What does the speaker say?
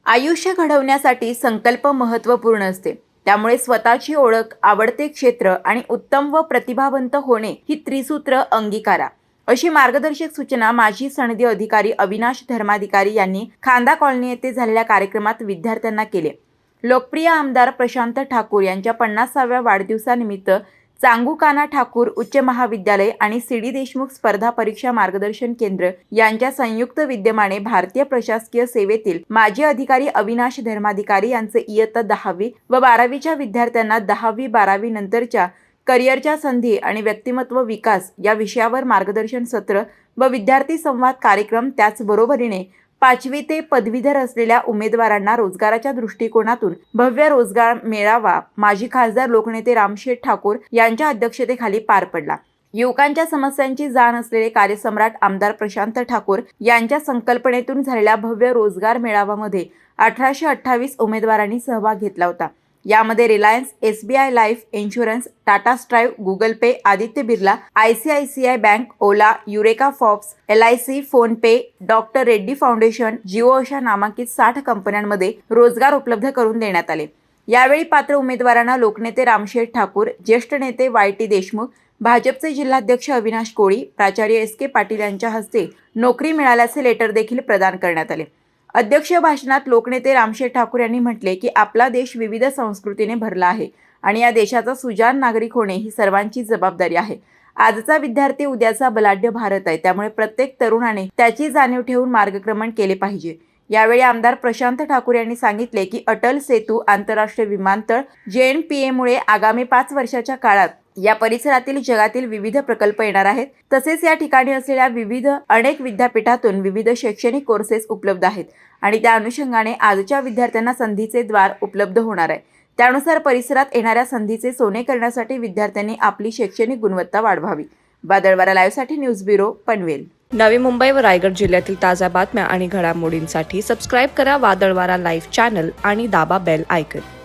आयुष्य घडवण्यासाठी संकल्प महत्त्वपूर्ण असते. त्यामुळे स्वतःची ओळख, आवडते क्षेत्र आणि उत्तम व प्रतिभावंत होणे ही त्रिसूत्र अंगीकारा, अशी मार्गदर्शक सूचना माजी सनदी अधिकारी अविनाश धर्माधिकारी यांनी खांदा कॉलनी येथे झालेल्या कार्यक्रमात विद्यार्थ्यांना केले. लोकप्रिय आमदार प्रशांत ठाकूर यांच्या 50व्या वाढदिवसानिमित्त चांगुकाना ठाकूर उच्च महाविद्यालय आणि सी.डी. देशमुख स्पर्धा परीक्षा मार्गदर्शन केंद्र यांच्या संयुक्त विद्यमाने भारतीय प्रशासकीय सेवेतील माजी अधिकारी अविनाश धर्माधिकारी यांचे इयत्ता 10वी व 12वीच्या विद्यार्थ्यांना 10वी-12वी नंतरच्या करिअरच्या संधी आणि व्यक्तिमत्व विकास या विषयावर मार्गदर्शन सत्र व विद्यार्थी संवाद कार्यक्रम, त्याचबरोबरीने 5वी ते पदवीधर असलेल्या उमेदवारांना रोजगाराच्या दृष्टिकोनातून भव्य रोजगार मेळावा माजी खासदार लोकनेते रामशेठ ठाकूर यांच्या अध्यक्षतेखाली पार पडला. युवकांच्या समस्यांची जाण असलेले कार्यसम्राट आमदार प्रशांत ठाकूर यांच्या संकल्पनेतून झालेल्या भव्य रोजगार मेळाव्यामध्ये 1828 उमेदवारांनी सहभाग घेतला होता. यामध्ये Reliance, SBI life insurance, Tata strive, Google pay, Aditya Birla, ICICI bank, Ola, Eureka Forbes, LIC, PhonePe, doctor Reddy foundation, Jio अशा नामांकित 60 कंपन्यांमध्ये रोजगार उपलब्ध करून देण्यात आले. यावेळी पात्र उमेदवारांना लोकनेते रामशेठ ठाकूर, ज्येष्ठ नेते YT देशमुख, भाजपचे जिल्हाध्यक्ष अविनाश कोळी, प्राचार्य SK पाटील यांच्या हस्ते नोकरी मिळाल्याचे लेटर देखील प्रदान करण्यात आले. अध्यक्ष भाषणात लोकनेते रामशेठ ठाकूर यांनी म्हटले की आपला देश विविध संस्कृतीने भरला आहे आणि या देशाचा सुजाण नागरिक होणे ही सर्वांची जबाबदारी आहे. आजचा विद्यार्थी उद्याचा बलाढ्य भारत आहे, त्यामुळे प्रत्येक तरुणाने त्याची जाणीव ठेवून मार्गक्रमण केले पाहिजे. यावेळी आमदार प्रशांत ठाकूर यांनी सांगितले की अटल सेतू आंतरराष्ट्रीय विमानतळ JNPA मुळे आगामी 5 वर्षाच्या काळात या परिसरातील जगातील विविध प्रकल्प येणार आहेत. तसेच या ठिकाणी असलेल्या अनेक विद्यापीठातून विविध शैक्षणिक कोर्सेस उपलब्ध आहेत आणि त्या अनुषंगाने आजच्या विद्यार्थ्यांना संधीचे द्वार उपलब्ध होणार आहे. त्यानुसार परिसरात येणाऱ्या संधीचे सोने करण्यासाठी विद्यार्थ्यांनी आपली शैक्षणिक गुणवत्ता वाढवावी. वादळवारा लाईव्हसाठी न्यूज ब्युरो, पनवेल. नवी मुंबई व रायगड जिल्ह्यातील ताज्या बातम्या आणि घडामोडींसाठी सबस्क्राईब करा वादळवारा लाईव्ह चॅनल आणि दाबा बेल आयकॉन.